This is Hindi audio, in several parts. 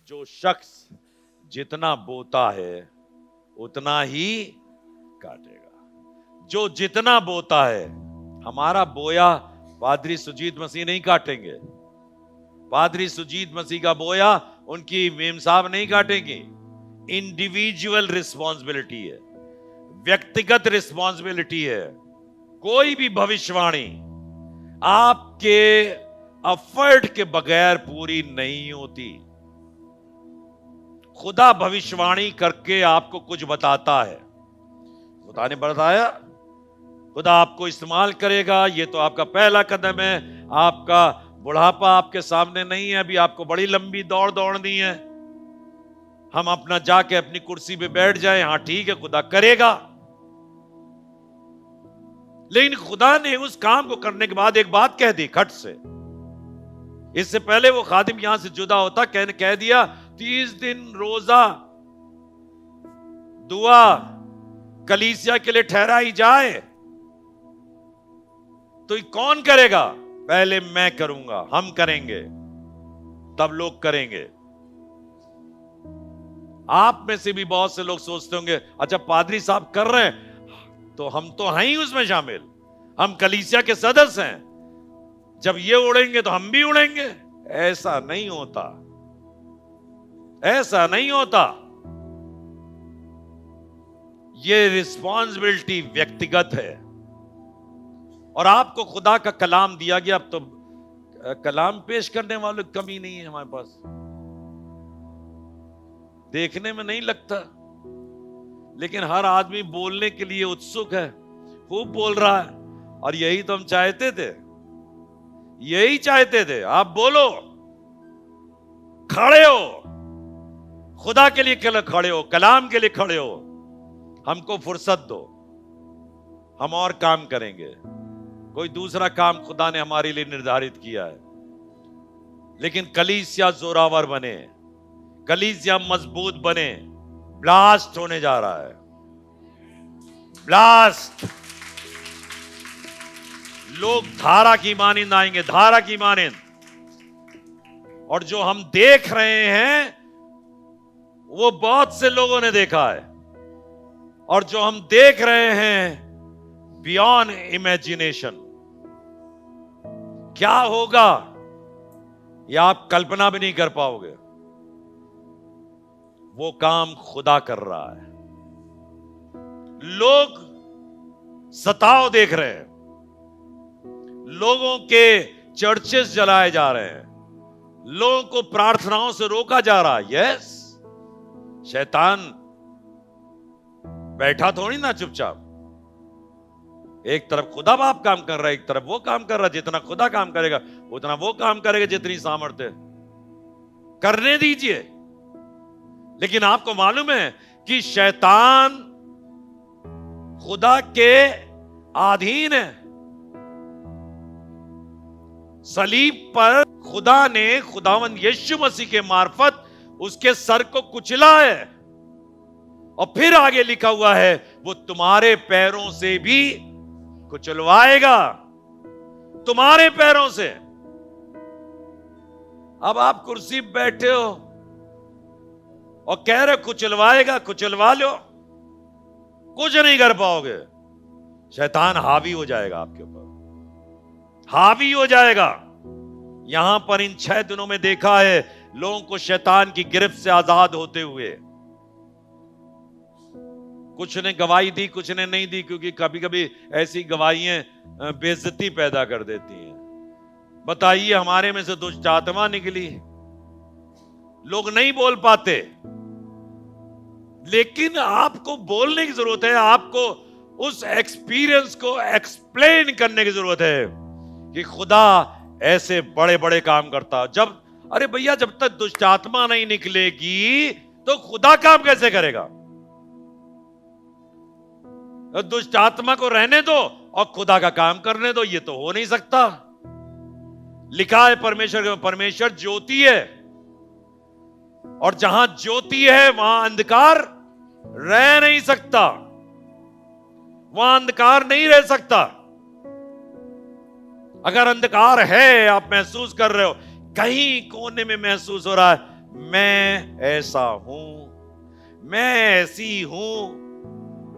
जो शख्स जितना बोता है उतना ही काटेगा। जो जितना बोता है, हमारा बोया पादरी सुजीत मसीह नहीं काटेंगे। पादरी सुजीत मसीह का बोया उनकी मेम साहब नहीं काटेंगे। इंडिविजुअल रिस्पॉन्सिबिलिटी है, व्यक्तिगत रिस्पॉन्सिबिलिटी है। कोई भी भविष्यवाणी आपके एफर्ट के बगैर पूरी नहीं होती। खुदा भविष्यवाणी करके आपको कुछ बताता है। खुदा ने बताया, खुदा आपको इस्तेमाल करेगा। ये तो आपका पहला कदम है। आपका बुढ़ापा आपके सामने नहीं है, अभी आपको बड़ी लंबी दौड़ दौड़नी है। हम अपना जाके अपनी कुर्सी पे बैठ जाए, हां ठीक है खुदा करेगा। लेकिन खुदा ने उस काम को करने के बाद एक बात कह दी खट से। इससे पहले वो खादिम यहां से जुदा होता, कह दिया 30 दिन रोजा दुआ कलीसिया के लिए ठहराई जाए, तो ये कौन करेगा? पहले मैं करूंगा, हम करेंगे, तब लोग करेंगे। आप में से भी बहुत से लोग सोचते होंगे, अच्छा पादरी साहब कर रहे हैं तो हम तो हैं ही उसमें शामिल, हम कलीसिया के सदस्य हैं, जब ये उड़ेंगे तो हम भी उड़ेंगे। ऐसा नहीं होता, ऐसा नहीं होता। ये रिस्पॉन्सिबिलिटी व्यक्तिगत है। और आपको खुदा का कलाम दिया गया। अब तो कलाम पेश करने वालों की कमी नहीं है हमारे पास, देखने में नहीं लगता, लेकिन हर आदमी बोलने के लिए उत्सुक है, खूब बोल रहा है। और यही तो हम चाहते थे, यही चाहते थे। आप बोलो, खड़े हो, खुदा के लिए खड़े हो, कलाम के लिए खड़े हो। हमको फुर्सत दो, हम और काम करेंगे। कोई दूसरा काम खुदा ने हमारे लिए निर्धारित किया है। लेकिन कलीसिया जोरावर बने, कलीसिया मजबूत बने। ब्लास्ट होने जा रहा है, ब्लास्ट। लोग धारा की मानिंद आएंगे, धारा की मानिंद। और जो हम देख रहे हैं वो बहुत से लोगों ने देखा है। और जो हम देख रहे हैं बियॉन्ड इमेजिनेशन। क्या होगा यह आप कल्पना भी नहीं कर पाओगे। वो काम खुदा कर रहा है। लोग सताव देख रहे हैं, लोगों के चर्चेस जलाए जा रहे हैं, लोगों को प्रार्थनाओं से रोका जा रहा है। यस, शैतान बैठा थोड़ी ना चुपचाप। एक तरफ खुदा बाप काम कर रहा है, एक तरफ वो काम कर रहा है। जितना खुदा काम करेगा उतना वो काम करेगा, जितनी सामर्थ्य करने दीजिए। लेकिन आपको मालूम है कि शैतान खुदा के अधीन है। सलीब पर खुदा ने खुदावंद यीशु मसीह के मार्फत उसके सर को कुचला है। और फिर आगे लिखा हुआ है, वो तुम्हारे पैरों से भी कुचलवाएगा, तुम्हारे पैरों से। अब आप कुर्सी पर बैठे हो और कह रहे कुचलवाएगा, कुचलवा लो, कुछ नहीं कर पाओगे। शैतान हावी हो जाएगा आपके ऊपर, हावी हो जाएगा। यहां पर इन 6 दिनों में देखा है लोगों को शैतान की गिरफ्त से आजाद होते हुए। कुछ ने गवाही दी, कुछ ने नहीं दी, क्योंकि कभी कभी ऐसी गवाहियां बेइज्जती पैदा कर देती हैं। बताइए, हमारे में से दुष्ट आत्मा निकली, लोग नहीं बोल पाते। लेकिन आपको बोलने की जरूरत है, आपको उस एक्सपीरियंस को एक्सप्लेन करने की जरूरत है कि खुदा ऐसे बड़े बड़े काम करता। जब, अरे भैया, जब तक दुष्ट आत्मा नहीं निकलेगी तो खुदा काम कैसे करेगा? दुष्ट आत्मा को रहने दो और खुदा का काम करने दो, ये तो हो नहीं सकता। लिखा है परमेश्वर ज्योति है, और जहां ज्योति है वहां अंधकार रह नहीं सकता, वहां अंधकार नहीं रह सकता। अगर अंधकार है, आप महसूस कर रहे हो, कहीं कोने में महसूस हो रहा है मैं ऐसा हूं, मैं ऐसी हूं,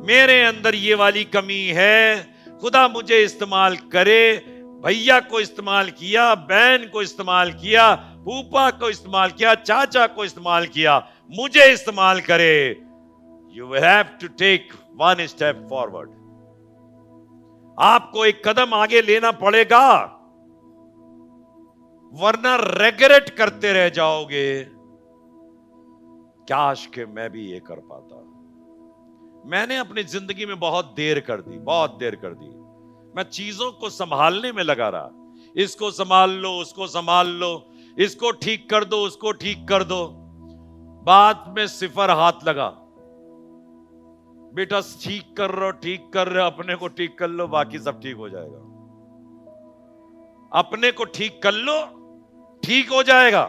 मेरे अंदर ये वाली कमी है, खुदा मुझे इस्तेमाल करे। भैया को इस्तेमाल किया, बहन को इस्तेमाल किया, फूफा को इस्तेमाल किया, चाचा को इस्तेमाल किया, मुझे इस्तेमाल करे। You have to take one step forward. आपको एक कदम आगे लेना पड़ेगा, वरना रेग्रेट करते रह जाओगे, काश के मैं भी ये कर पाता। मैंने अपनी जिंदगी में बहुत देर कर दी, बहुत देर कर दी। मैं चीजों को संभालने में लगा रहा, इसको संभाल लो, उसको संभाल लो, इसको ठीक कर दो, उसको ठीक कर दो। बाद में सिफर हाथ लगा, बेटा ठीक कर रहे हो, ठीक कर रहे हो, अपने को ठीक कर लो, बाकी सब ठीक हो जाएगा। अपने को ठीक कर लो, ठीक हो जाएगा।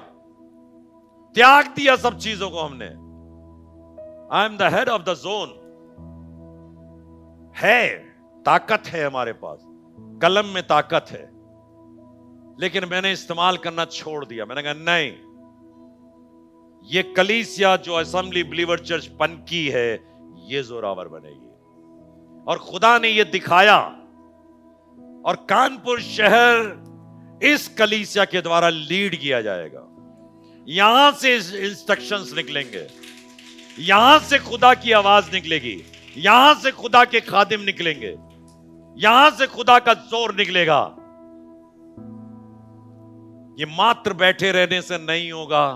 त्याग दिया सब चीजों को हमने। I am the head of the zone. है, ताकत है हमारे पास, कलम में ताकत है, लेकिन मैंने इस्तेमाल करना छोड़ दिया। मैंने कहा नहीं, ये कलीसिया जो असेंबली बिलीवर चर्च पनकी है, ये जोरावर बनेगी। और खुदा ने ये दिखाया, और कानपुर शहर इस कलीसिया के द्वारा लीड किया जाएगा। यहां से इंस्ट्रक्शंस निकलेंगे, यहां से खुदा की आवाज निकलेगी, यहां से खुदा के खादिम निकलेंगे, यहां से खुदा का जोर निकलेगा। ये मात्र बैठे रहने से नहीं होगा,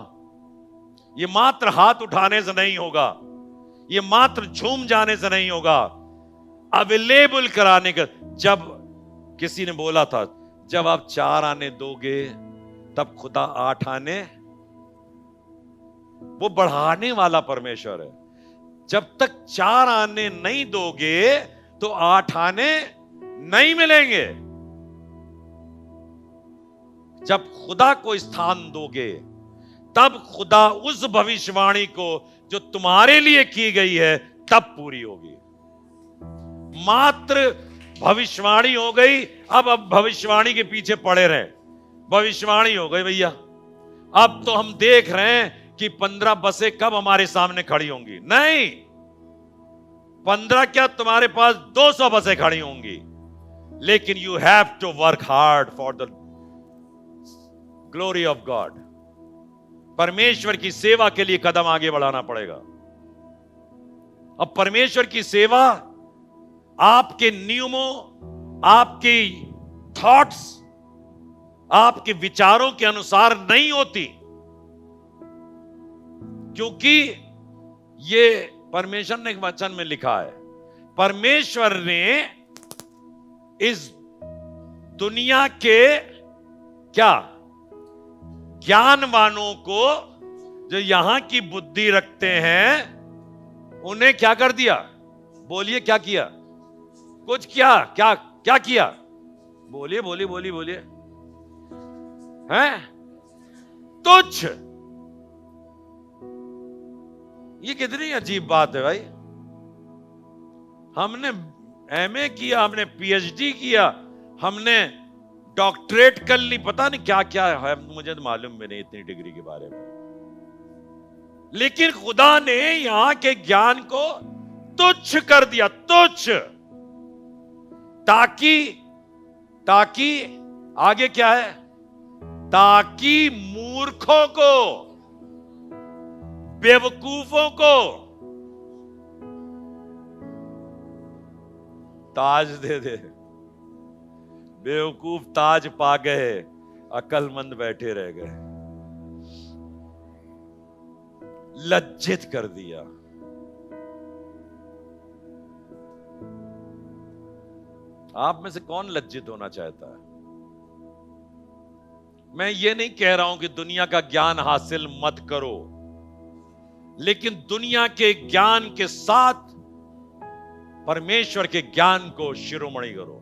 ये मात्र हाथ उठाने से नहीं होगा, ये मात्र झूम जाने से नहीं होगा, अवेलेबल कराने का। जब किसी ने बोला था, जब आप 4 आने दोगे तब खुदा 8 आने, वो बढ़ाने वाला परमेश्वर है। जब तक 4 आने नहीं दोगे तो 8 आने नहीं मिलेंगे। जब खुदा को स्थान दोगे, तब खुदा उस भविष्यवाणी को जो तुम्हारे लिए की गई है तब पूरी होगी। मात्र भविष्यवाणी हो गई, अब भविष्यवाणी के पीछे पड़े रहे। भविष्यवाणी हो गई भैया, अब तो हम देख रहे हैं कि 15 बसें कब हमारे सामने खड़ी होंगी। नहीं, 15 क्या, तुम्हारे पास 200 बसें खड़ी होंगी। लेकिन you have to work hard for the glory of God. परमेश्वर की सेवा के लिए कदम आगे बढ़ाना पड़ेगा। अब परमेश्वर की सेवा आपके नियमों, आपके थॉट्स, आपके विचारों के अनुसार नहीं होती, क्योंकि ये परमेश्वर ने एक वचन में लिखा है, परमेश्वर ने इस दुनिया के क्या ज्ञानवानों को, जो यहां की बुद्धि रखते हैं, उन्हें क्या कर दिया? बोलिए क्या किया? कुछ क्या क्या क्या किया? बोलिए बोलिए बोलिए बोलिए। हैं? तुच्छ। ये कितनी अजीब बात है भाई। हमने एमए किया, हमने पीएचडी किया, हमने डॉक्टरेट कर ली, पता नहीं क्या क्या है, मुझे तो मालूम भी नहीं इतनी डिग्री के बारे में। लेकिन खुदा ने यहां के ज्ञान को तुच्छ कर दिया, तुच्छ। ताकि आगे क्या है? ताकि मूर्खों को, बेवकूफों को ताज दे दे। बेवकूफ ताज पा गए, अकलमंद बैठे रह गए। लज्जित कर दिया। आप में से कौन लज्जित होना चाहता है? मैं ये नहीं कह रहा हूं कि दुनिया का ज्ञान हासिल मत करो, लेकिन दुनिया के ज्ञान के साथ परमेश्वर के ज्ञान को शिरोमणि करो।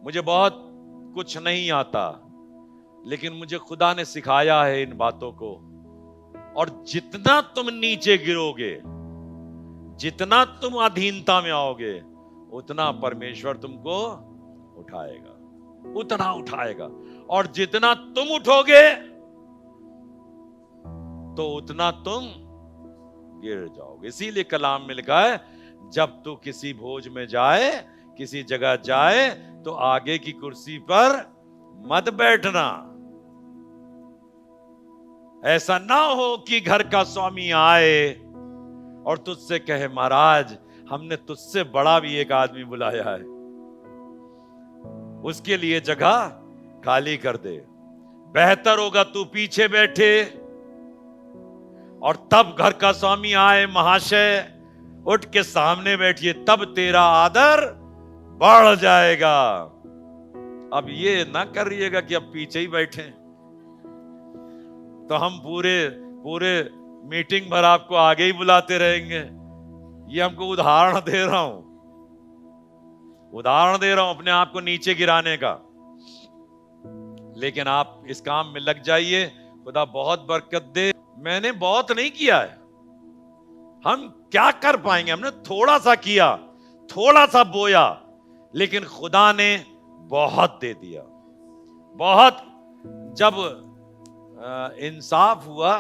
मुझे बहुत कुछ नहीं आता, लेकिन मुझे खुदा ने सिखाया है इन बातों को। और जितना तुम नीचे गिरोगे, जितना तुम अधीनता में आओगे, उतना परमेश्वर तुमको उठाएगा, उतना उठाएगा। और जितना तुम उठोगे, तो उतना तुम गिर जाओगे। इसीलिए कलाम में लिखा है, जब तू किसी भोज में जाए, किसी जगह जाए, तो आगे की कुर्सी पर मत बैठना। ऐसा ना हो कि घर का स्वामी आए और तुझसे कहे, महाराज हमने तुझसे बड़ा भी एक आदमी बुलाया है, उसके लिए जगह खाली कर दे। बेहतर होगा तू पीछे बैठे, और तब घर का स्वामी आए, महाशय उठ के सामने बैठिए, तब तेरा आदर बढ़ जाएगा। अब ये ना करिएगा कि अब पीछे ही बैठे, तो हम पूरे मीटिंग भर आपको आगे ही बुलाते रहेंगे। ये हमको उदाहरण दे रहा हूं अपने आप को नीचे गिराने का। लेकिन आप इस काम में लग जाइए, खुदा बहुत बरकत दे। मैंने बहुत नहीं किया है, हम क्या कर पाएंगे? हमने थोड़ा सा किया, थोड़ा सा बोया, लेकिन खुदा ने बहुत दे दिया, बहुत। जब इंसाफ हुआ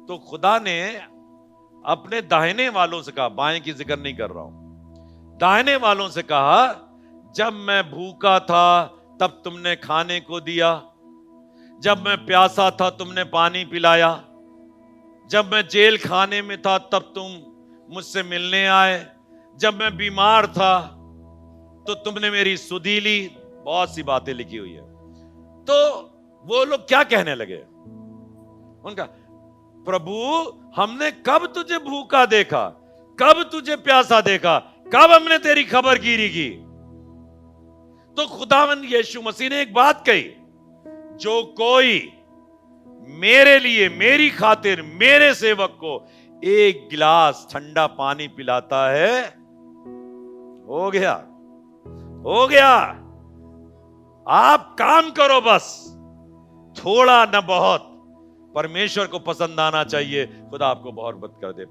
तो खुदा ने अपने दाहिने वालों से कहा, बाएं की जिक्र नहीं कर रहा हूं, दाहिने वालों से कहा, जब मैं भूखा था तब तुमने खाने को दिया, जब मैं प्यासा था तुमने पानी पिलाया, जब मैं जेल खाने में था तब तुम मुझसे मिलने आए, जब मैं बीमार था तो तुमने मेरी सुधि ली। बहुत सी बातें लिखी हुई है। तो वो लोग क्या कहने लगे? उनका, प्रभु हमने कब तुझे भूखा देखा, कब तुझे प्यासा देखा, कब हमने तेरी खबरगिरी की? तो खुदावंद यीशु मसीह ने एक बात कही, जो कोई मेरे लिए, मेरी खातिर, मेरे सेवक को एक गिलास ठंडा पानी पिलाता है, हो गया, हो गया। आप काम करो बस, थोड़ा न बहुत, परमेश्वर को पसंद आना चाहिए। खुदा आपको बहुत बरकत कर दे।